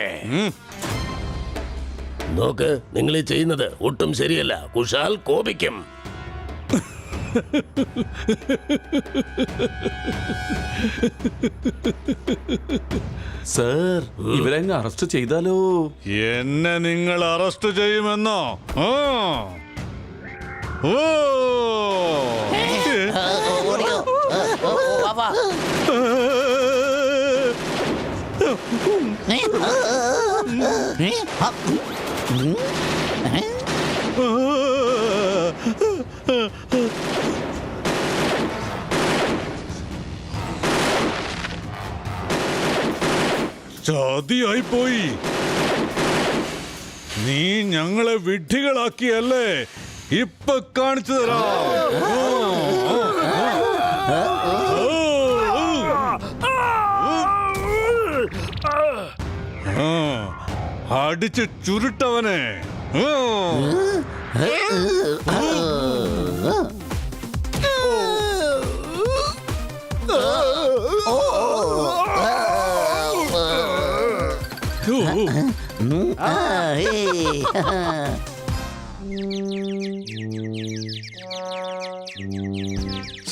നോക്ക്, നിങ്ങൾ ഈ ചെയ്യുന്നത് ഒട്ടും ശരിയല്ല. കുശാൽ കോപിക്കും. സർ, ഇവരങ്ങ് അറസ്റ്റ് ചെയ്താലോ? എന്നെ നിങ്ങൾ അറസ്റ്റ് ചെയ്യുമെന്നോ? ആ. ഓ. ഓടിയോ വാ വാ ചതിയായി പോയി. നീ ഞങ്ങളെ വിഡ്ഢികളാക്കിയല്ലേ? ഇപ്പൊ കാണിച്ചു തരാം. അടിച്ച് ചുരുട്ടവനെ.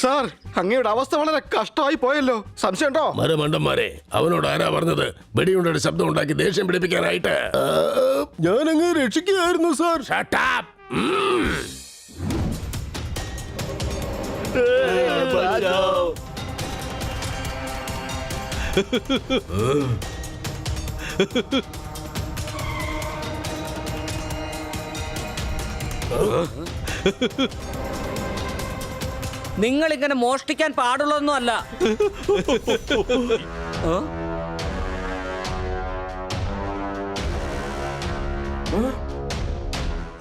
സാർ, അങ്ങയുടെ അവസ്ഥ വളരെ കഷ്ടമായി പോയല്ലോ. സംശയമുണ്ടോ? മരമണ്ടന്മാരെ, അവനോട് ആരാ പറഞ്ഞത് വെടിയുണ്ടയുടെ ശബ്ദം ഉണ്ടാക്കി ദേഷ്യം പിടിപ്പിക്കാനായിട്ട്? ഞാൻ അങ്ങ് രക്ഷിക്കുകയായിരുന്നു സാർ. Shut up. നിങ്ങൾ ഇങ്ങനെ മോഷ്ടിക്കാൻ പാടുള്ളതൊന്നും അല്ല.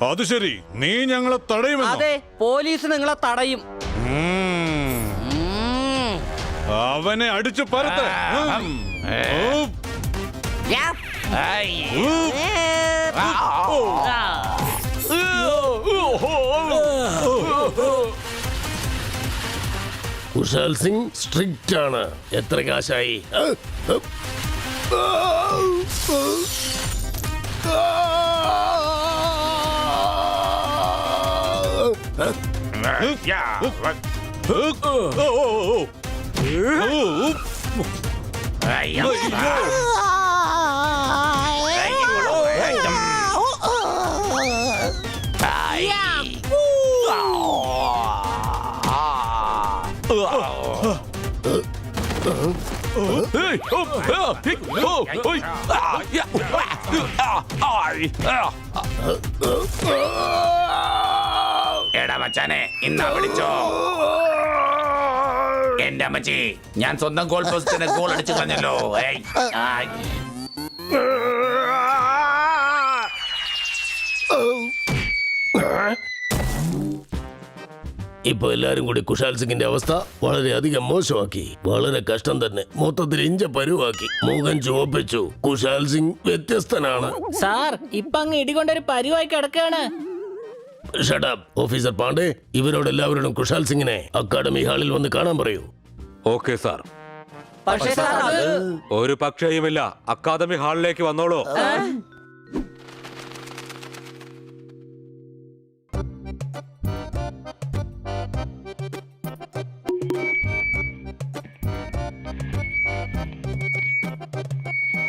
അത് ശരി, നീ ഞങ്ങളെ തടയുമെന്നോ? അതെ, പോലീസ് നിങ്ങളെ തടയും. അവനെ അടിച്ചു പരത്ത്. കുശാൽ സിംഗ് സ്ട്രിക്റ്റ് ആണ്. എത്ര കാശായി? എടാ മച്ചാനെ, ഇന്നാ വിളിച്ചോ. എന്റെ അമ്മച്ചി, ഞാൻ സ്വന്തം ഗോൾ പോസ്റ്റിന് ഗോൾ അടിച്ചു കളഞ്ഞല്ലോ. ഇപ്പൊ എല്ലാരും കൂടി കുശാൽ സിംഗിന്റെ അവസ്ഥ വളരെയധികം മോശമാക്കി. വളരെ കഷ്ടം തന്നെ. മൊത്തത്തിൽ ഇഞ്ച പരുവാക്കി. മുഖം ചുവപ്പിച്ചു. കുശാൽ സിംഗ് വ്യത്യസ്തനാണ്. സാർ, ഇപ്പൊ അങ്ങ് ഇടികൊണ്ടൊരു പരിവായി കിടക്കാണ്. ഷട്ടപ്പ്. ഓഫീസർ പാണ്ഡെ, ഇവരോട് എല്ലാവരോടും കുശാൽ സിംഗിനെ അക്കാഡമി ഹാളിൽ വന്ന് കാണാൻ പറയൂ. Okay sir. പക്ഷേ സാർ, അത് ഒരു പക്ഷേയുമില്ല. അക്കാദമി ഹാളിലേക്ക് വന്നോളൂ.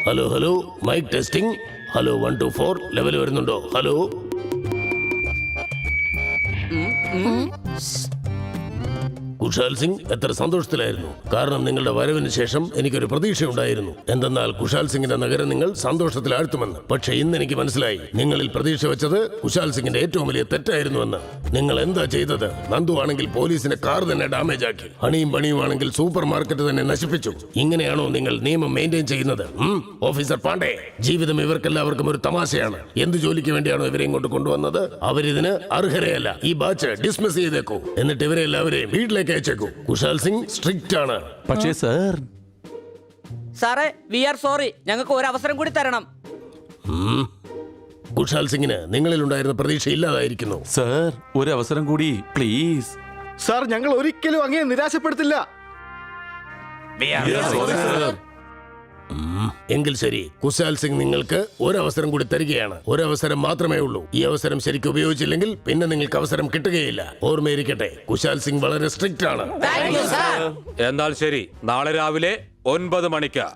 Hello hello, mike testing. Hello 1 2 4 level വരുന്നുണ്ടോ? ഹലോ. കുശാൽ സിംഗ് എത്ര സന്തോഷത്തിലായിരുന്നു. കാരണം നിങ്ങളുടെ വരവിന് ശേഷം എനിക്കൊരു പ്രതീക്ഷയുണ്ടായിരുന്നു. എന്തെന്നാൽ കുശാൽ സിംഗിന്റെ നഗരം നിങ്ങൾ സന്തോഷത്തിലാഴ്ത്തുമെന്ന്. പക്ഷെ ഇന്ന് എനിക്ക് മനസ്സിലായി, നിങ്ങളിൽ പ്രതീക്ഷ വെച്ചത് കുശാൽ സിംഗിന്റെ ഏറ്റവും വലിയ തെറ്റായിരുന്നുവെന്ന്. നിങ്ങൾ എന്താ ചെയ്തത്? നന്ദു ആണെങ്കിൽ പോലീസിന്റെ കാർ തന്നെ ഡാമേജ് ആക്കി. ഹണിയും പണിയും ആണെങ്കിൽ സൂപ്പർ മാർക്കറ്റ് തന്നെ നശിപ്പിച്ചു. ഇങ്ങനെയാണോ നിങ്ങൾ നിയമം മെയിൻറ്റെയിൻ ചെയ്യുന്നത്? ഓഫീസർ പാണ്ഡെ, ജീവിതം ഇവർക്കെല്ലാവർക്കും ഒരു തമാശയാണ്. എന്ത് ജോലിക്ക് വേണ്ടിയാണോ ഇവരെ ഇങ്ങോട്ട് കൊണ്ടുവന്നത്? അവരിതിന് അർഹരെയല്ല. ഈ ബാച്ച് ഡിസ്മിസ് ചെയ്തേക്കൂ. എന്നിട്ട് ഇവരെ എല്ലാവരെയും വീട്ടിലേക്ക് അയച്ചേക്കൂ. കുശാൽ സിംഗ് സ്ട്രിക്റ്റ് ആണ്. പക്ഷേ സർ, സാറേ വി ആർ സോറി, ഞങ്ങൾക്ക് ഒരു അവസരം കൂടി തരണം. കുശാൽ സിംഗിന് നിങ്ങളിലുണ്ടായിരുന്ന പ്രതീക്ഷ ഇല്ലാതായിരിക്കുന്നു. സർ ഒരു അവസരം കൂടി പ്ലീസ്. സാർ ഞങ്ങൾ ഒരിക്കലും അങ്ങേ നിരാശപ്പെടുത്തില്ല. എങ്കിൽ ശരി, കുശാൽ സിംഗ് നിങ്ങൾക്ക് ഒരവസരം കൂടി തരികയാണ്. ഒരവസരം മാത്രമേ ഉള്ളൂ. ഈ അവസരം ശരിക്കും ഉപയോഗിച്ചില്ലെങ്കിൽ പിന്നെ നിങ്ങൾക്ക് അവസരം കിട്ടുകയില്ല. ഓർമ്മയിരിക്കട്ടെ, കുശാൽ സിംഗ് വളരെ സ്ട്രിക്റ്റ് ആണ്. എന്നാൽ ശരി, നാളെ രാവിലെ 9 മണിക്ക്.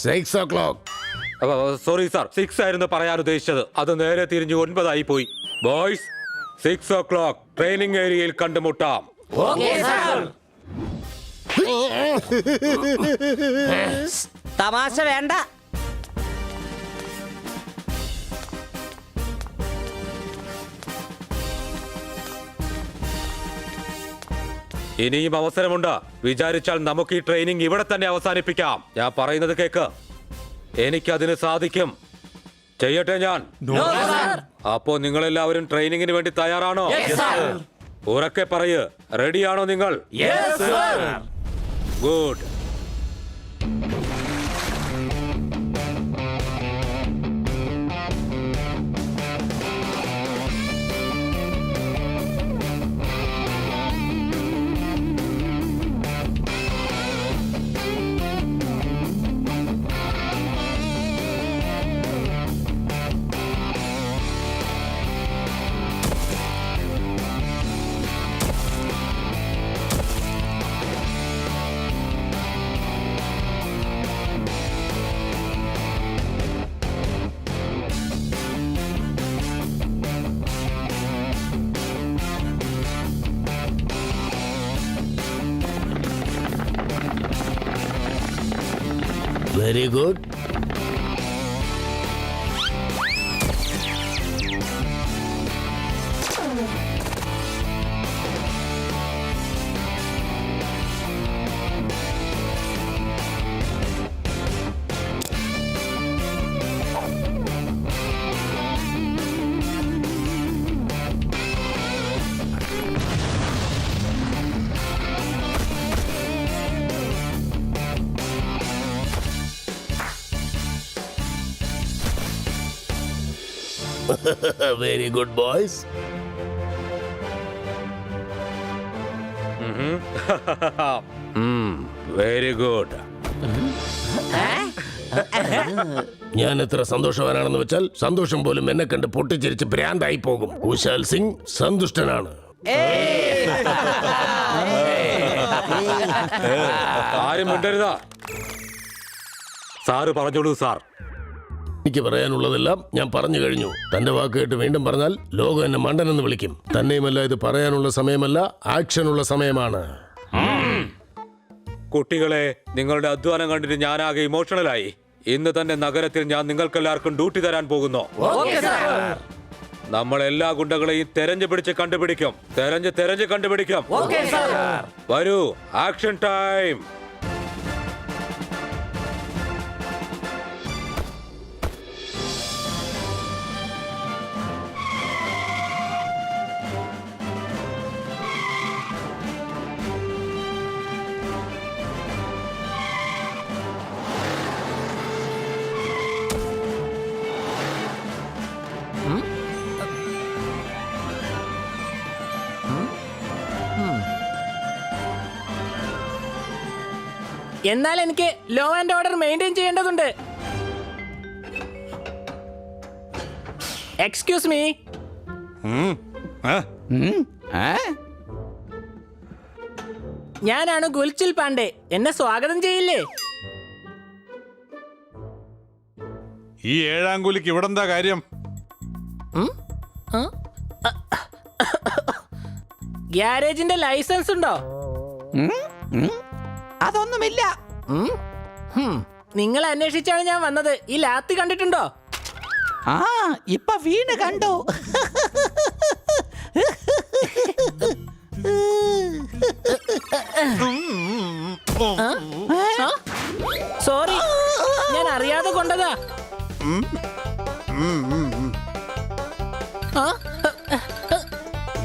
6 o'clock. സോറി സാർ, 6 ആയിരുന്നു പറയാൻ ഉദ്ദേശിച്ചത്. അത് നേരെ തിരിഞ്ഞ് 9 ആയി പോയി. ബോയ്സ്, 6 o'clock ട്രെയിനിങ് ഏരിയയിൽ കണ്ടുമുട്ടാം. തമാശ വേണ്ട. ഇനിയും അവസരമുണ്ട്. വിചാരിച്ചാൽ നമുക്ക് ഈ ട്രെയിനിങ് ഇവിടെ തന്നെ അവസാനിപ്പിക്കാം. ഞാൻ പറയുന്നത് കേക്ക്. എനിക്കതിന് സാധിക്കും. ചെയ്യട്ടെ ഞാൻ. അപ്പോ നിങ്ങളെല്ലാവരും ട്രെയിനിങ്ങിന് വേണ്ടി തയ്യാറാണോ? ഉറക്കെ പറയ്, റെഡിയാണോ നിങ്ങൾ? Good. Very good. Very good, boys. Very good. ഞാൻ എത്ര സന്തോഷവാനാണെന്ന് വെച്ചാൽ സന്തോഷം പോലും എന്നെ കണ്ട് പൊട്ടിച്ചിരിച്ച് ഭ്രാന്തായി പോകും. കുശാൽ സിംഗ് സന്തുഷ്ടനാണ്. ആരും മിണ്ടരുതാ. സാറ് പറഞ്ഞോളൂ സാർ. എനിക്ക് പറയാനുള്ളതെല്ലാം ഞാൻ പറഞ്ഞു കഴിഞ്ഞു. തന്റെ വാക്ക് കേട്ട് വീണ്ടും പറഞ്ഞാൽ ലോകം എന്നെ മണ്ടനെന്ന് വിളിക്കും. തന്നെയുമല്ല, ഇത് പറയാനുള്ള സമയമല്ല, ആക്ഷനുള്ള സമയമാണ്. കുട്ടികളെ, നിങ്ങളുടെ അധ്വാനം കണ്ടിട്ട് ഞാനാകെ ഇമോഷണലായി. ഇന്ന് തന്നെ നഗരത്തിൽ ഞാൻ നിങ്ങൾക്കെല്ലാവർക്കും ഡ്യൂട്ടി തരാൻ പോകുന്നു. നമ്മൾ എല്ലാ ഗുണ്ടകളെയും തെരഞ്ഞു പിടിച്ച് കണ്ടുപിടിക്കും. തെരഞ്ഞ് കണ്ടുപിടിക്കും. വരൂ, ആക്ഷൻ ടൈം. എന്നാൽ എനിക്ക് ലോ ആൻഡ് ഓർഡർ മെയിൻറ്റെയിൻ ചെയ്യേണ്ടതുണ്ട്. Excuse me. ഞാനാണ് ഗുൽച്ചിൽ പാണ്ഡെ. എന്നെ സ്വാഗതം ചെയ്യില്ലേ? ഈ ഏഴാങ്കൂലിക്ക് ഇവിടെ എന്താ കാര്യം? ഗ്യാരേജിന്റെ ലൈസൻസ് ഉണ്ടോ? അതൊന്നുമില്ല. നിങ്ങൾ അന്വേഷിച്ചാണ് ഞാൻ വന്നത്. ഈ ലാത്തി കണ്ടിട്ടുണ്ടോ? ആ, ഇപ്പൊ വീണ് കണ്ടു. സോറി, ഞാൻ അറിയാതെ കൊണ്ടതാ.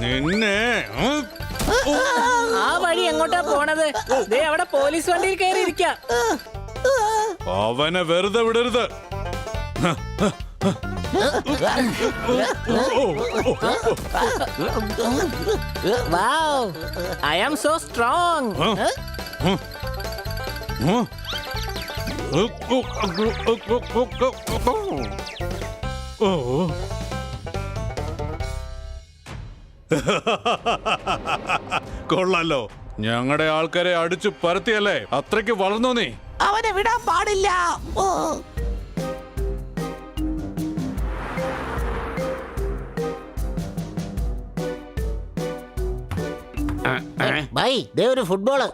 നിന്നെ ആ വഴി എങ്ങോട്ടാ പോണത്? ദേ അവിടെ പോലീസ് വണ്ടിയിൽ കയറി ഇരിക്കാം. അവനെ വെറുതെ വിടരുത്. Wow, I am so strong. കൊള്ളാലോ, ഞങ്ങളുടെ ആൾക്കാരെ അടിച്ചു പരത്തിയല്ലേ? അത്രയ്ക്ക് വളർന്നോ നീ? അവനെ വിടാൻ പാടില്ല. ബൈ, ദേ ഒരു ഫുട്ബോള്.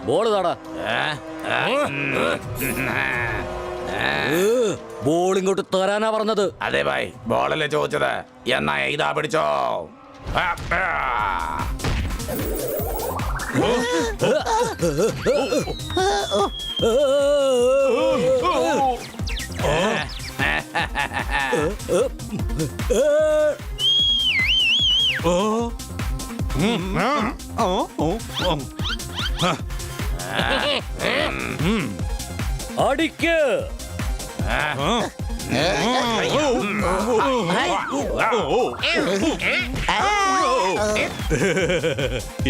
ബോള് താടാ. ബോൾ ഇങ്ങോട്ട് തരാനാ പറഞ്ഞത്. അതെ ഭായ്, ബോളല്ലേ ചോദിച്ചത്. എന്നാ ഇതാ പിടിച്ചോ. അടിക്ക്.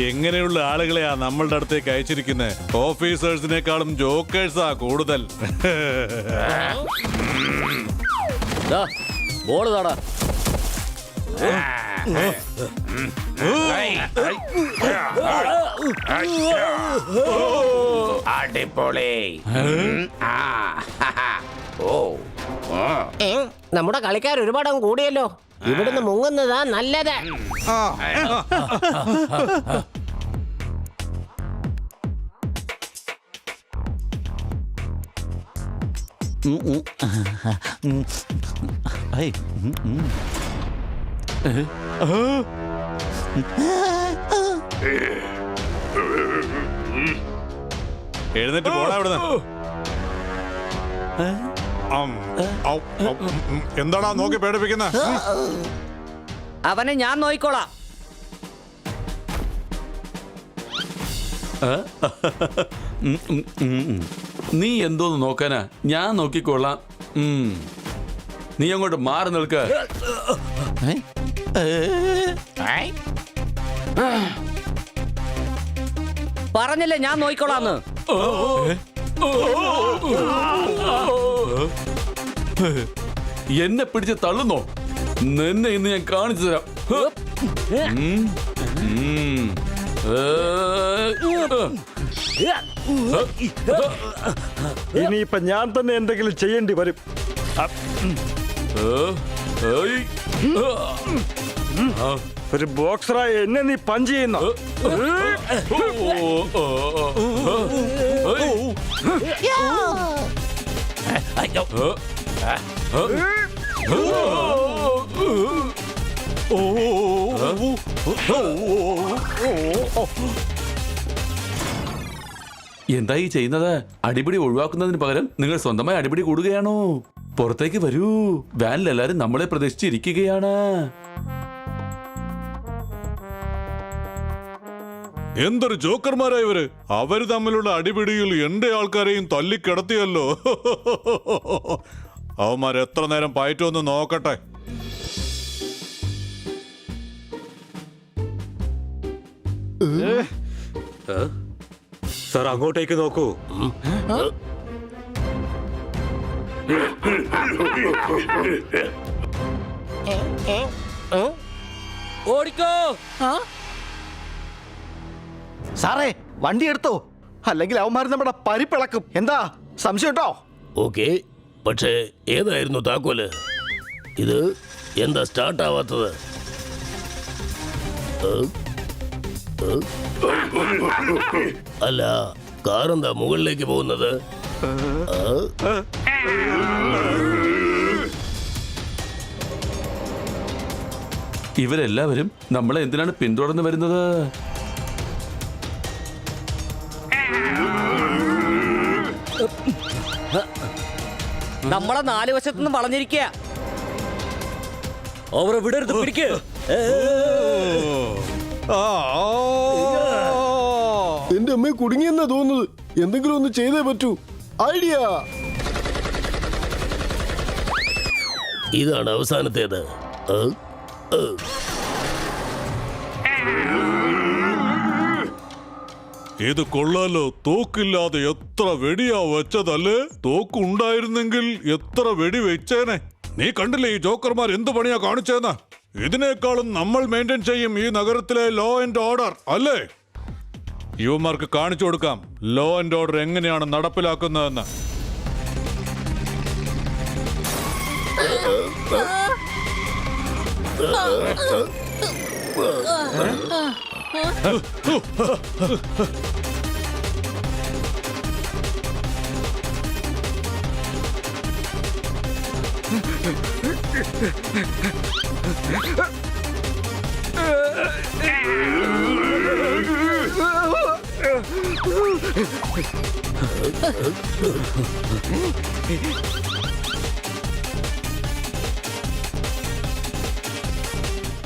എങ്ങനെയുള്ള ആളുകളെയാ നമ്മളുടെ അടുത്തേക്ക് അയച്ചിരിക്കുന്നത്? ഓഫീസേഴ്സിനേക്കാളും ജോക്കേഴ്സാ കൂടുതൽ. ബോള് താടാ. അടിപൊളി. നമ്മുടെ കളിക്കാർ ഒരുപാട് കൂടിയല്ലോ. ഇവിടുന്ന് മുങ്ങുന്നതാ നല്ലത്. എഴുന്നേറ്റ് പോടാ ഇവിടുന്ന്. എന്താടാ നോക്കി പേടിപ്പിക്കുന്ന? അവനെ ഞാൻ നോയിക്കോളാം. നീ എന്തോന്ന് നോക്കാനാ? ഞാൻ നോക്കിക്കൊള്ളാം. നീ അങ്ങോട്ട് മാറി നിൽക്ക. പറഞ്ഞില്ലേ ഞാൻ നോയിക്കോളാന്ന്. എന്നെ പിടിച്ച് തള്ളുന്നോ? നിന്നെ ഇന്ന് ഞാൻ കാണിച്ചു തരാം. ഇനിയിപ്പൊ ഞാൻ തന്നെ എന്തെങ്കിലും ചെയ്യേണ്ടി വരും. ഒരു ബോക്സറായി എന്നെ നീ പഞ്ച് ചെയ്യുന്നു. എന്താ ഈ ചെയ്യുന്നത്? അടിപിടി ഒഴിവാക്കുന്നതിന് പകരം നിങ്ങൾ സ്വന്തമായി അടിപിടി കൂടുകയാണോ? പുറത്തേക്ക് വരൂ. വാനിൽ എല്ലാരും നമ്മളെ പ്രതീക്ഷിച്ചിരിക്കുകയാണ്. എന്തൊരു ജോക്കർമാരാ ഇവര്! അവര് തമ്മിലുള്ള അടിപിടിയിൽ എന്റെ ആൾക്കാരെയും തല്ലിക്കിടത്തിയല്ലോ. അവന്മാർ എത്ര നേരം പയറ്റുമെന്ന് നോക്കട്ടെ. സാർ അങ്ങോട്ടേക്ക് നോക്കൂ. ഓടിക്കോ. സാറേ വണ്ടി എടുത്തോ, അല്ലെങ്കിൽ അവന്മാർ നമ്മുടെ പരിപ്പിളക്കും. എന്താ സംശയം ഉണ്ടോ? ഓക്കെ, പക്ഷേ ഏതായിരുന്നു താക്കോല്? ഇത് എന്താ സ്റ്റാർട്ട് ആവാത്തത്? അല്ല, കാറെന്താ മുകളിലേക്ക് പോകുന്നത്? ഇവരെല്ലാവരും നമ്മളെ എന്തിനാണ് പിന്തുടർന്ന് വരുന്നത്? നമ്മളെ നാല് വശത്തുനിന്ന് വളഞ്ഞിരിക്കുക. അവരെ വിടരുത്, പിടിക്ക്. എന്റെ അമ്മയെ കുടുങ്ങിയെന്നാ തോന്നുന്നത്. എന്തെങ്കിലും ഒന്ന് ചെയ്തേ പറ്റൂ. ഐഡിയ. ഇതാണ് അവസാനത്തേത്. ഇത് കൊള്ളാലോ. തോക്കില്ലാതെ എത്ര വെടിയാ വെച്ചതല്ലേ? തോക്കുണ്ടായിരുന്നെങ്കിൽ എത്ര വെടി വെച്ചേനെ. നീ കണ്ടില്ലേ ഈ ജോക്കർമാർ എന്ത് പണിയാ കാണിച്ചേന്ന്? ഇതിനേക്കാളും നമ്മൾ മെയിൻറ്റെയിൻ ചെയ്യും ഈ നഗരത്തിലെ ലോ ആൻഡ് ഓർഡർ, അല്ലേ? യുവമാർക്ക് കാണിച്ചു കൊടുക്കാം ലോ ആൻഡ് ഓർഡർ എങ്ങനെയാണ് നടപ്പിലാക്കുന്നതെന്ന്.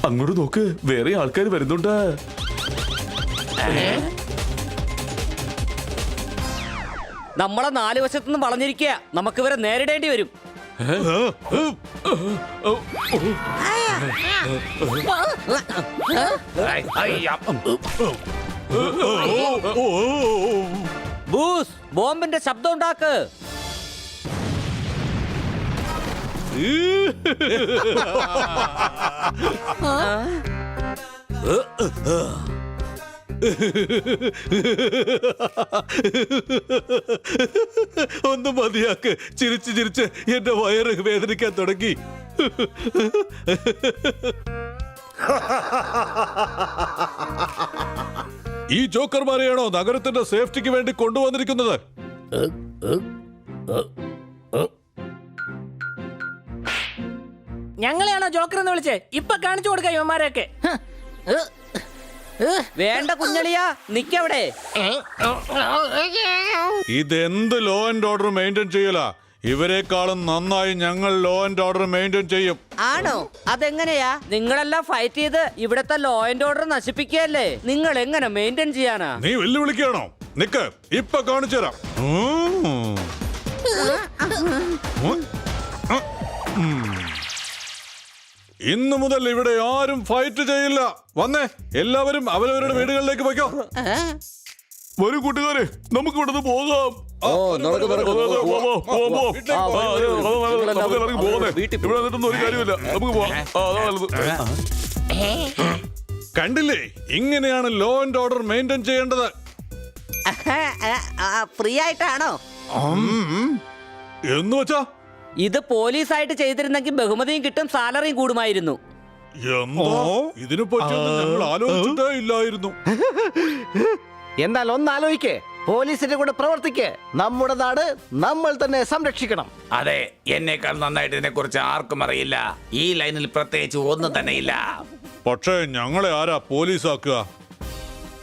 അങ്ങോട്ട് നോക്ക്, വേറെ ആൾക്കാർ വരുന്നുണ്ട്. നമ്മളെ നാല് വശത്തുനിന്ന് വളഞ്ഞിരിക്കുക. നമുക്ക് ഇവരെ നേരിടേണ്ടി വരും. ബൂസ്, ബോംബിന്റെ ശബ്ദം ഉണ്ടാക്ക്. ഒന്ന് മതിയാക്ക്. ചിരിച്ച് ചിരിച്ച് എന്റെ വയറ് വേദനിക്കാൻ തുടങ്ങി. ഈ ജോക്കർമാരെയാണോ നഗരത്തിന്റെ സേഫ്റ്റിക്ക് വേണ്ടി കൊണ്ടുവന്നിരിക്കുന്നത്? ഞങ്ങളെയാണോ ജോക്കർ എന്ന് വിളിച്ചേ? ഇപ്പൊ കാണിച്ചു കൊടുക്കാം ഇവന്മാരെയൊക്കെ. വേണ്ട കുഞ്ഞളിയാ, നിക്കവിടെ. ഇതെന്ത് ലോ ആൻഡ് ഓർഡർ മെയിൻറ്റെയിൻ ചെയ്യലാ? ഇവരെക്കാളും നന്നായി ഞങ്ങൾ ലോ ആൻഡ് ഓർഡർ മെയിൻറ്റെയിൻ ചെയ്യും. ആണോ? അതെങ്ങനെയാ? നിങ്ങളെല്ലാം ഫൈറ്റ് ചെയ്ത് ഇവിടത്തെ ലോ ആൻഡ് ഓർഡർ നശിപ്പിക്കുകയല്ലേ? നിങ്ങൾ എങ്ങനെ മെയിൻറ്റെയിൻ ചെയ്യാനാ? നീ വെല്ലുവിളിക്കുകയാണോ? നിക്ക്, ഇപ്പൊ കാണിച്ചു തരാം. ഇന്നു മുതൽ ഇവിടെ ആരും ഫൈറ്റ് ചെയ്യില്ല. വന്നേ, എല്ലാവരും അവരവരുടെ വീടുകളിലേക്ക് പോയിക്കോ. വരൂ കൂട്ടുകാരെ, നമുക്ക് ഇവിടുന്ന് പോകാം. ഒരു കാര്യമില്ല, നമുക്ക് പോവാം. കണ്ടില്ലേ, ഇങ്ങനെയാണ് ലോ ആൻഡ് ഓർഡർ മെയിൻറ്റെയിൻ ചെയ്യേണ്ടത്. ഫ്രീ ആയിട്ടാണോ? എന്ന് വെച്ചാ ഇത് പോലീസായിട്ട് ചെയ്തിരുന്നെങ്കിൽ ബഹുമതിയും കിട്ടും, സാലറിയും കൂടുമായിരുന്നു. ഇതിനെ പറ്റിയൊന്നും ഞങ്ങൾ ആലോചിച്ചിട്ടേ ഇല്ലായിരുന്നു. എന്നാൽ ഒന്നാലോചിക്കേ, പോലീസിന്റെ കൂടെ പ്രവർത്തിക്കേ. നമ്മുടെ നാട് നമ്മൾ തന്നെ സംരക്ഷിക്കണം. അതെ, എന്നേക്കാൾ നന്നായിട്ട് ഇതിനെ കുറിച്ച് ആർക്കും അറിയില്ല. ഈ ലൈനിൽ പ്രത്യേകിച്ച് ഒന്നും തന്നെ ഇല്ല. പക്ഷേ ഞങ്ങളെ ആരാ പോലീസാക്കുക?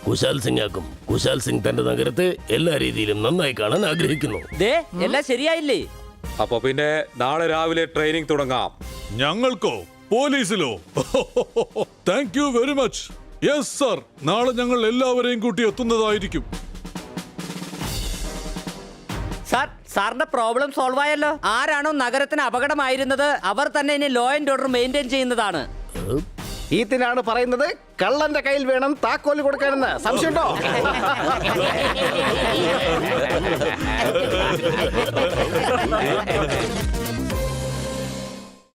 കുശാൽ സിംഗ് ആക്കും. കുശാൽ സിംഗ് തന്റെ നഗരത്തെ എല്ലാ രീതിയിലും നന്നായി കാണാൻ ആഗ്രഹിക്കുന്നു. ദേ, എല്ലാം ശരിയായില്ലേ? അപ്പൊ പിന്നെ നാളെ രാവിലെ ട്രെയിനിങ് തുടങ്ങാം. ഞങ്ങൾക്കോ? പോലീസിലോ? Thank you very much. Yes sir, നാളെ ഞങ്ങൾ എല്ലാവരെയും കൂട്ടി എത്തുന്നതായിരിക്കും. സാർ, സാറിന്റെ പ്രോബ്ലം സോൾവ് ആയല്ലോ. ആരാണോ നഗരത്തിന് അപകടമായിരുന്നത് അവർ തന്നെ ഇനി ലോ ആൻഡ് ഓർഡർ മെയിൻറ്റെയിൻ ചെയ്യുന്നതാണ്. ഈത്തിനാണ് പറയുന്നത് കള്ളന്റെ കയ്യിൽ വേണം താക്കോല് കൊടുക്കാനെന്ന്. സംശയമുണ്ടോ?